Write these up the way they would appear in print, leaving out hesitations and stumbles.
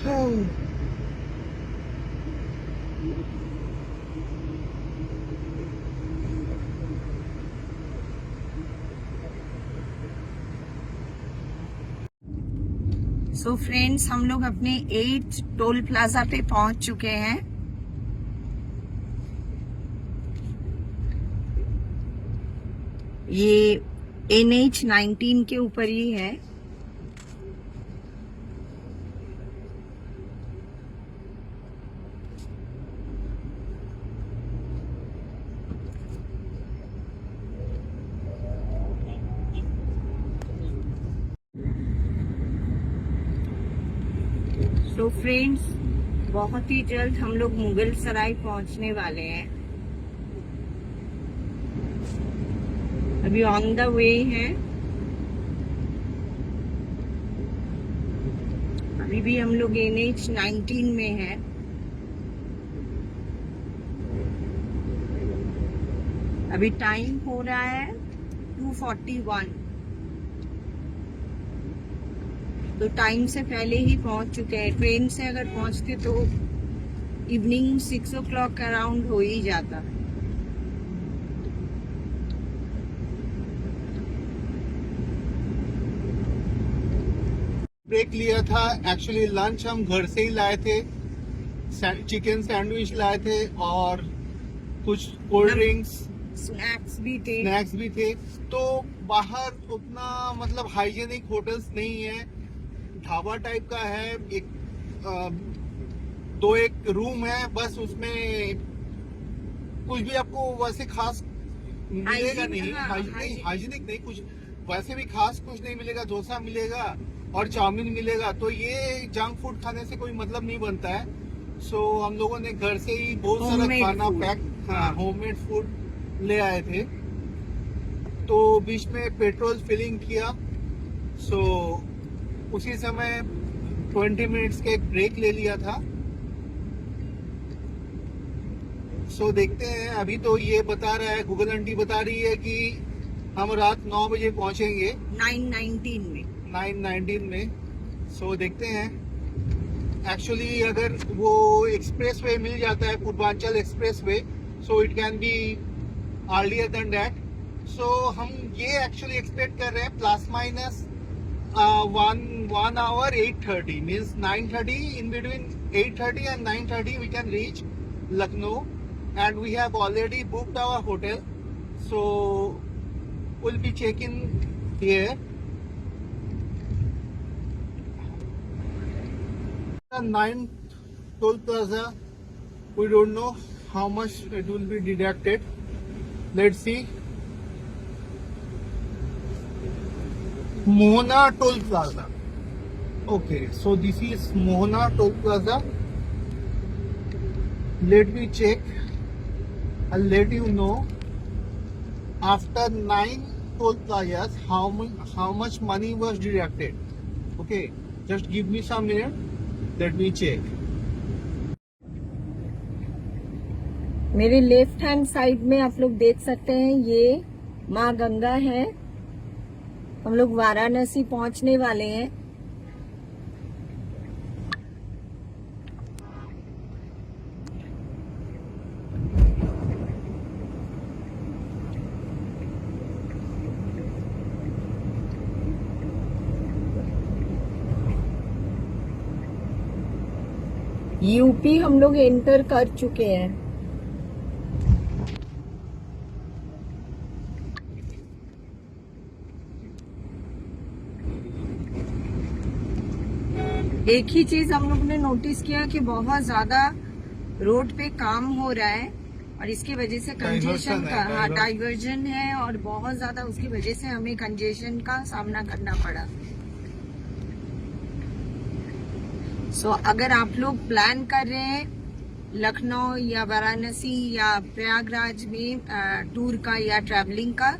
So friends, हम लोग अपने 8 टोल प्लाजा पे पहुंच चुके हैं। ये NH19 के ऊपर ही है। तो फ्रेंड्स, बहुत ही जल्द हम लोग मुगल सराय पहुंचने वाले हैं। अभी ऑन द वे हैं। अभी भी हम लोग NH19 में हैं। अभी टाइम हो रहा है 2:41। तो टाइम से पहले ही पहुंच चुके हैं। ट्रेन से अगर पहुंचते तो इवनिंग 6 o'clock अराउंड हो ही जाता। ब्रेक लिया था। एक्चुअली लंच हम घर से ही लाए थे। चिकन सैंडविच लाए थे और कुछ कोल्ड ड्रिंक्स, स्नैक्स भी थे। तो बाहर उतना मतलब हाइजेनिक होटल्स नहीं है, ढाबा टाइप का है। एक रूम है बस, उसमें कुछ भी आपको वैसे खास मिलेगा नहीं। हाइजीनिक नहीं, कुछ वैसे भी खास कुछ नहीं मिलेगा। डोसा मिलेगा और चाउमीन मिलेगा। तो ये जंक फूड खाने से कोई मतलब नहीं बनता है। सो हम लोगों ने घर से ही बहुत सारा खाना पैक, होममेड फूड ले आए थे। तो बीच में पेट्रोल फिलिंग किया। सो उसी समय 20 मिनट्स का एक ब्रेक ले लिया था। सो देखते हैं। अभी तो ये बता रहा है, गूगल आंटी बता रही है कि हम रात 9 बजे पहुंचेंगे 9:19 में। सो देखते हैं। एक्चुअली अगर वो एक्सप्रेस वे मिल जाता है, Purvanchal expressway, so it can be earlier than that. So हम ये एक्चुअली एक्सपेक्ट कर रहे हैं plus minus 1 hour 8:30 means 9:30, in between 8:30 and 9:30 we can reach Lucknow, and we have already booked our hotel, so we'll be checking here. The 9th toll plaza, we don't know how much it will be deducted. Let's see. Mohana Toll Plaza. Okay, so this is Mohana Toll Plaza. Let me check. I'll let you know after 9 toll plazas how much money was deducted. Okay, just give me some minute. Let me check. मेरे left hand side में आप लोग देख सकते हैं, ये माँ गंगा है। हम लोग वाराणसी पहुंचने वाले हैं। यूपी हम लोग एंटर कर चुके हैं। एक ही चीज हम लोग ने नोटिस किया कि बहुत ज्यादा रोड पे काम हो रहा है और इसकी वजह से कंजेशन का डाइवर्जन है और बहुत ज्यादा उसकी वजह से हमें कंजेशन का सामना करना पड़ा। सो अगर आप लोग प्लान कर रहे हैं लखनऊ या वाराणसी या प्रयागराज में टूर का या ट्रैवलिंग का,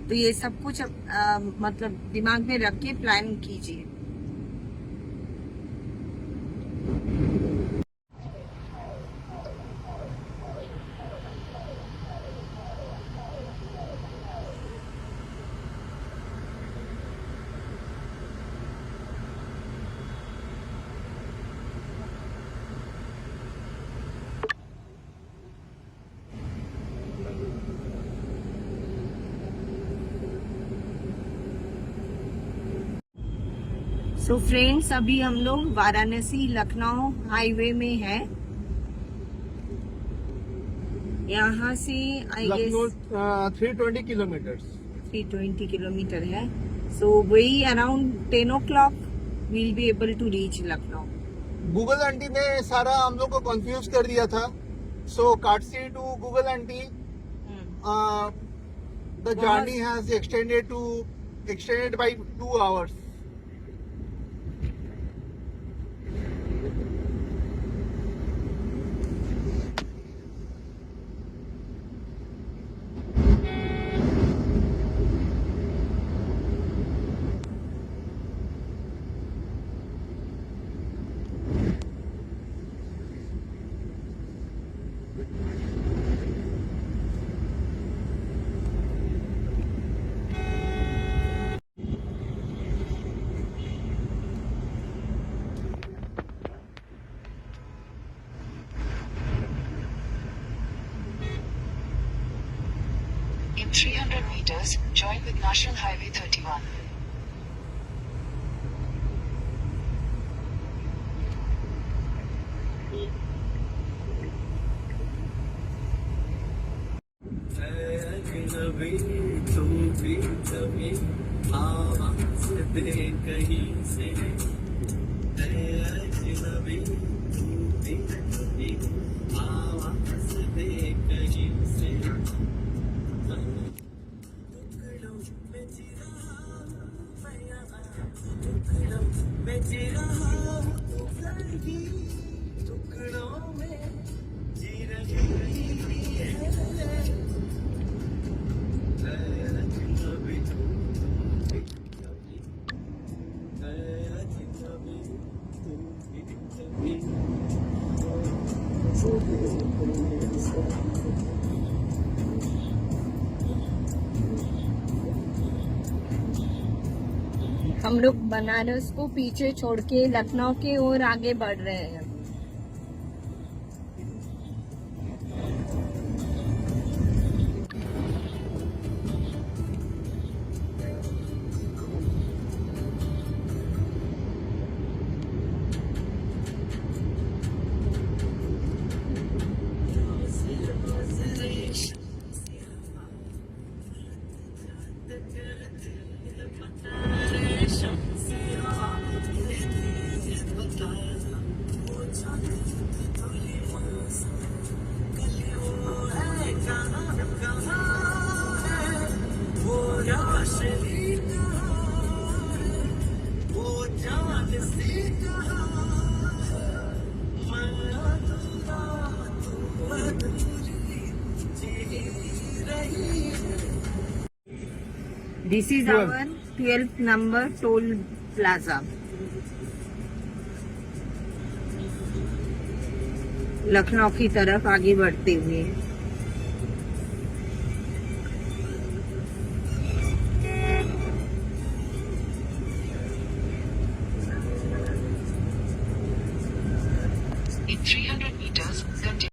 तो ये सब कुछ मतलब दिमाग में रख के प्लान कीजिए। तो फ्रेंड्स अभी हम लोग वाराणसी लखनऊ हाईवे में है। यहाँ से I Lucknow guess 320 kilometre. 320 kilometre है। सो वही around 10 o'clock we'll be able to reach Lucknow. Google aunty ने सारा हम लोग को कंफ्यूज कर दिया था। So courtesy to Google aunty the journey has extended by 2 hours। In 300 meters, join with National Highway 31. हम लोग बनारस को पीछे छोड़ के लखनऊ की ओर आगे बढ़ रहे हैं। This is our 12th number toll plaza. Lucknow की तरफ आगे बढ़ते हुए। In 300 meters, continue.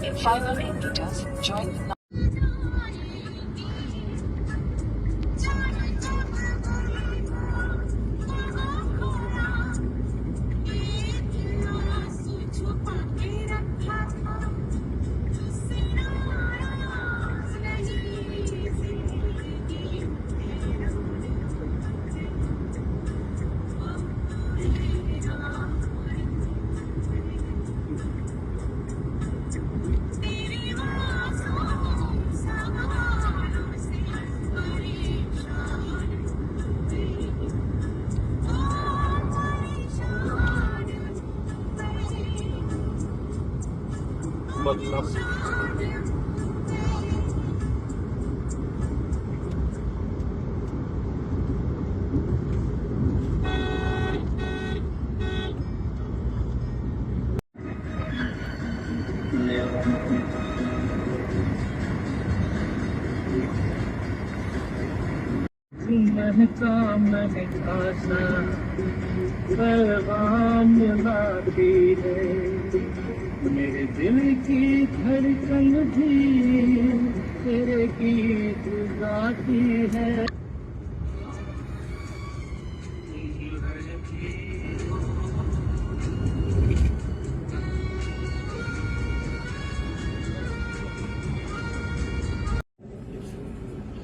In 500 meters, join with मतलब महका महका सा पैगाम लाती है मेरे दिल की धड़कन भी तेरे गीत गाती है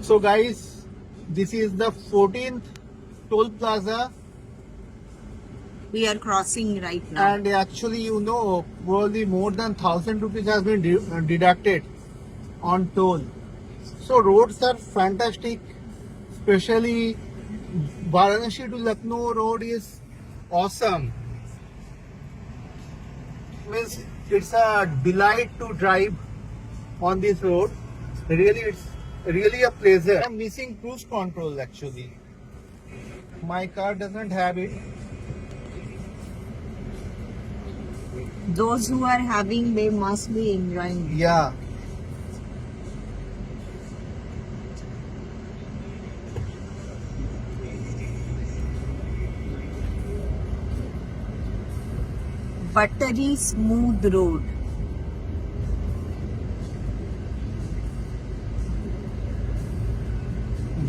So guys, this is the 14th toll plaza, We are crossing right now. and actually, you know, probably more than 1,000 rupees has been deducted on toll. So roads are fantastic, especially Varanasi to Lucknow road is awesome. Means it's a delight to drive on this road. Really, it's really a pleasure. I'm missing cruise control actually. My car doesn't have it. Those who are having, they must be enjoying. Yeah. Buttery smooth road.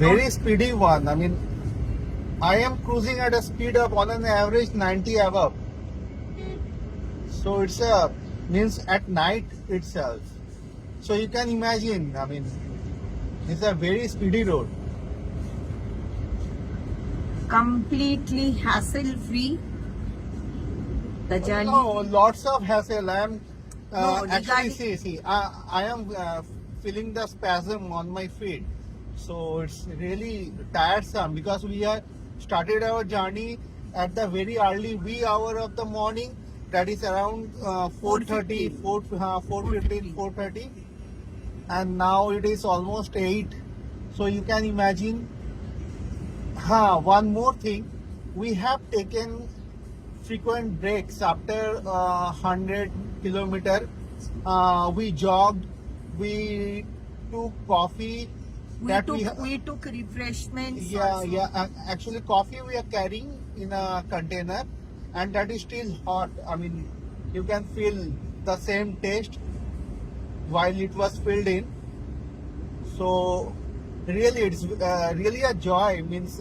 Very speedy one. I mean, I am cruising at a speed of on an average 90 above. So it's a means at night itself. So you can imagine. I mean, it's a very speedy road. Completely hassle free. The journey. No, lots of hassle. I am No, actually regarding- see. I am feeling the spasm on my feet. So it's really tiresome because we have started our journey at the very early wee hour of the morning. That is around 4:30, 4:15, 4:30, and now it is almost 8. So you can imagine. One more thing, we have taken frequent breaks after 100 kilometer. We jogged, we took coffee. We took refreshments. Yeah, also. yeah. Actually, coffee we are carrying in a container, and that is still hot. I mean, you can feel the same taste while it was filled in. So, really, it's really a joy. Means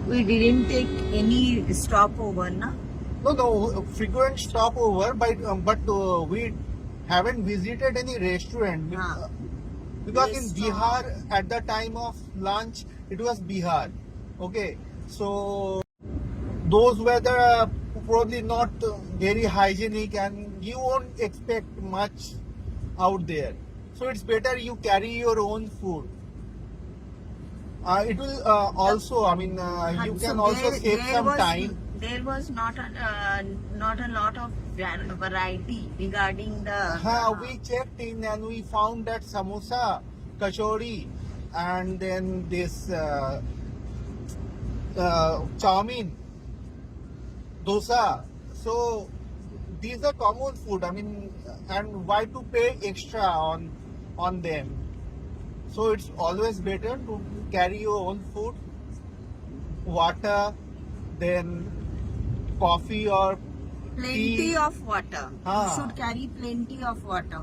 We didn't take any stopover, na? no frequent stopover, but we haven't visited any restaurant. Ah. Because in Restaurant. Bihar, at the time of lunch, it was Bihar. Okay, so those were the probably not very hygienic, and you won't expect much out there. So it's better you carry your own food. It will also, I mean, you So can also there- save there some was- time. There was not a lot of variety regarding the. We checked in and we found that samosa, kachori, and then this chowmin, dosa. So these are common food. I mean, and why to pay extra on them? So it's always better to carry your own food, water, then coffee or Plenty tea. of water. You Ah. should carry plenty of water.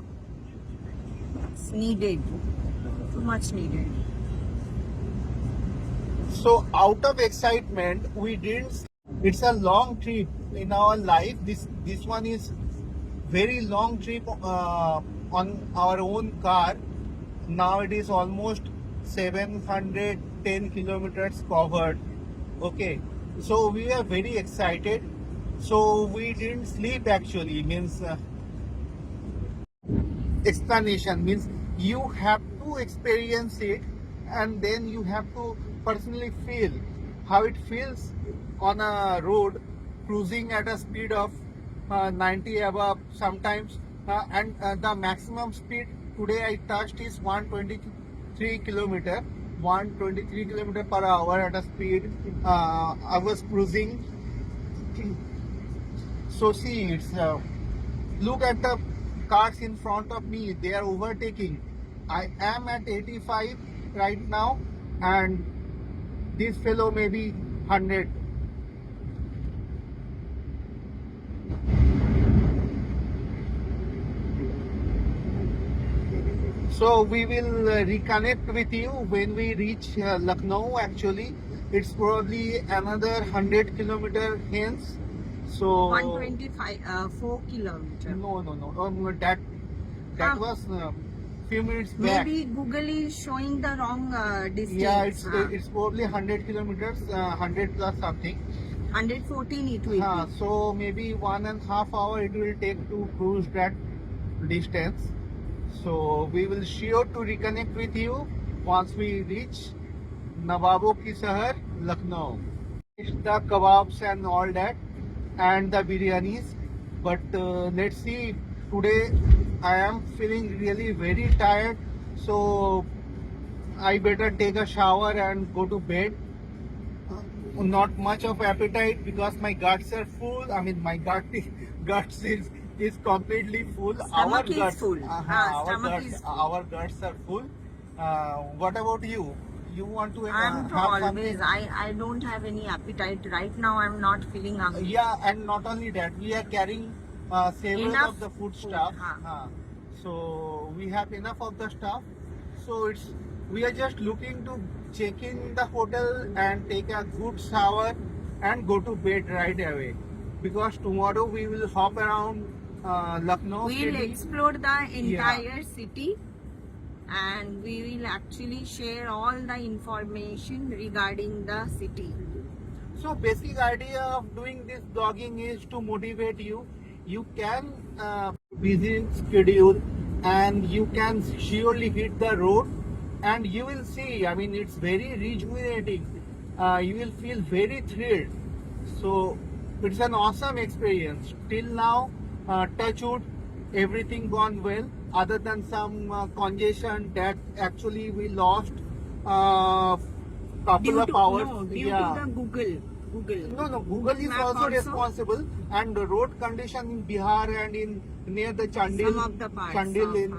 It's needed. Too much needed. So out of excitement, we didn't. It's a long trip in our life. This one is very long trip on our own car. Now it is almost 710 kilometers covered. Okay, so we are very excited. So we didn't sleep actually. Means explanation means you have to experience it and then you have to personally feel how it feels on a road cruising at a speed of 90 above sometimes and the maximum speed today I touched is 123 kilometer per hour at a speed I was cruising. So see, it's look at the cars in front of me, they are overtaking. I am at 85 right now and this fellow may be 100. So we will reconnect with you when we reach Lucknow. Actually, it's probably another 100 kilometer hence. So 125, 4 kilometer. no. That Ah. was few minutes back. Maybe Google is showing the wrong distance. Yeah, Ah. it's probably 100 kilometers, 100 plus something. 114 it will be. So maybe 1.5 hour it will take to cruise that distance. So we will sure to reconnect with you once we reach Nawabo ki Sahar, Lucknow. The kebabs and all that and the biryanis. But let's see, today I am feeling really very tired. So I better take a shower and go to bed. Not much of appetite because my guts are full. I mean, my guts is completely full. Stomach is guts, full. Stomach is full. our guts are full. What about you? You want to I'm to have always. something? I don't have any appetite right now. I'm not feeling hungry. Yeah, and not only that, we are carrying several Enough of the food food, stuff. huh. So we have enough of the stuff. So we are just looking to check in the hotel and take a good shower and go to bed right away. Because tomorrow we will hop around Lucknow We'll city. explore the entire city and we will actually share all the information regarding the city. So basic idea of doing this blogging is to motivate you. You can busy schedule and you can surely hit the road and you will see, I mean, it's very rejuvenating. You will feel very thrilled. So it's an awesome experience. Till now, touch wood, everything gone well other than some congestion that actually we lost couple of hours. Due to the Google. No, Google is Map also also? responsible, and the road condition in Bihar and in near the Chandil, Some of the parts Chandil of, in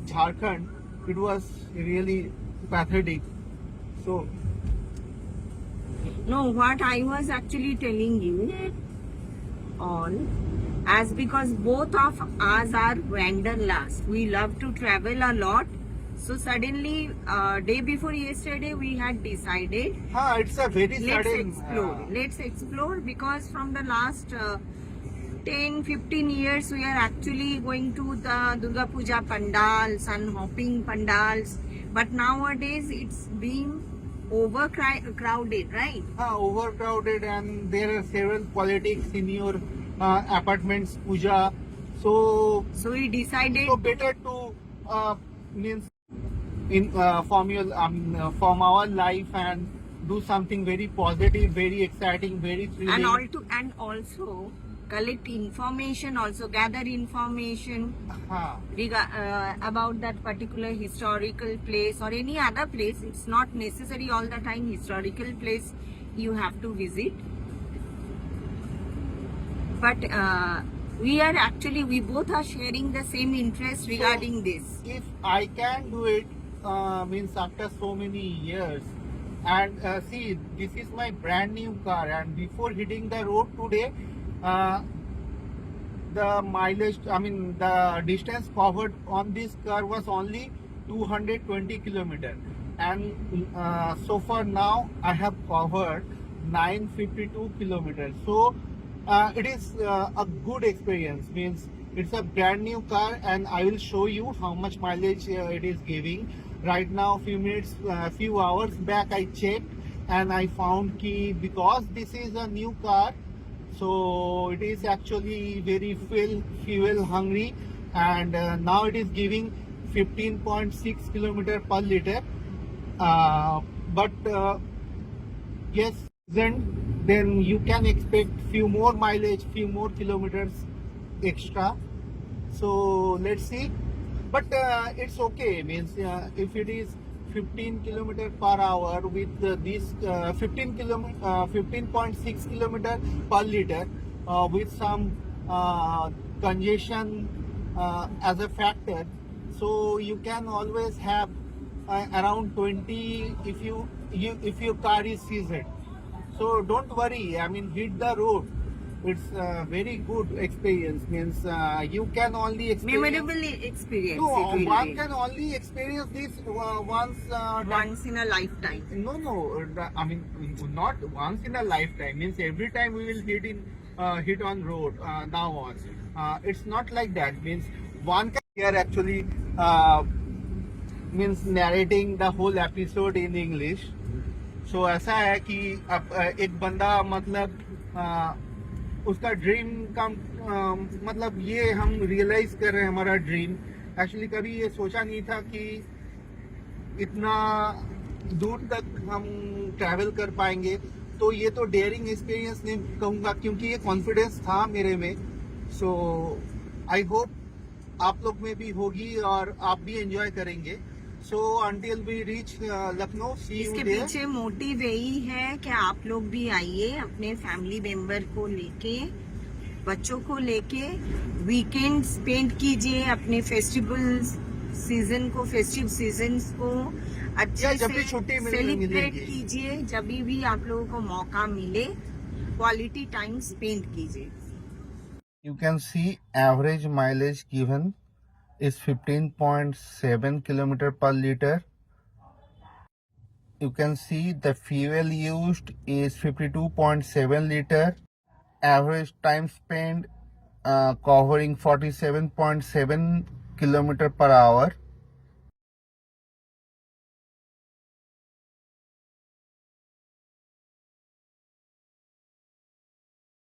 Jharkhand, it was really pathetic. So No, what I was actually telling you all, as because both of us are wanderlust, we love to travel a lot. So suddenly, day before yesterday, we had decided it's a very let's sudden. explore. Let's explore because from the last 10-15 years, we are actually going to the Durga Puja pandals and hopping pandals. But nowadays, it's being overcrowded, right? Overcrowded, and there are several politics in your apartments, puja. So So we decided better to means in from our life and do something very positive, very exciting, very thrilling. and also collect information, also gather information about that particular historical place or any other place. It's not necessary all the time historical place you have to visit. But we both are sharing the same interest regarding this. If I can do it, means after so many years. And see, this is my brand new car, and before hitting the road today, uh, the mileage, I mean, the distance covered on this car was only 220 kilometer, and so far now I have covered 952 kilometers. So it is a good experience. Means it's a brand new car, and I will show you how much mileage it is giving. Right now, few hours back, I checked, and I found key because this is a new car, so it is actually very fuel hungry, and now it is giving 15.6 kilometer per liter. But yes, then you can expect few more mileage, few more kilometers extra. So let's see. But it's okay. Means if it is 15 kilometer per hour with this 15.6 kilometer per liter with some congestion as a factor, so you can always have around 20 if your car is seasoned. So don't worry. I mean, hit the road. It's a very good experience. Means you can only experience. Memorable experience. No, it will one be. can only experience this once. Once in a lifetime. No. I mean, not once in a lifetime. Means every time we will hit on road now on. It's not like that. Means one can hear actually means narrating the whole episode in English. So ऐसा है कि अब एक बंदा मतलब उसका dream का मतलब ये हम रियलाइज कर रहे हैं हमारा ड्रीम। एक्चुअली कभी ये सोचा नहीं था कि इतना दूर तक हम ट्रैवल कर पाएंगे। तो ये तो डेयरिंग एक्सपीरियंस नहीं कहूँगा, क्योंकि ये कॉन्फिडेंस था मेरे में। सो आई होप आप लोग में भी होगी और आप भी एंजॉय करेंगे। So until we reach Lucknow, see you इसके देयर। पीछे मोटिव यही है कि आप लोग भी आइए अपने फैमिली मेंबर को लेके, बच्चों को लेके वीकेंड स्पेंड कीजिए, अपने फेस्टिव सीजन्स को अच्छे जब भी से छुट्टी सेलिब्रेट मिलेगी। कीजिए। जब भी आप लोगों को मौका मिले, क्वालिटी टाइम स्पेंड कीजिए। You can see average mileage given is 15.7 kilometer per liter. You can see the fuel used is 52.7 liter. Average time spent covering 47.7 kilometer per hour.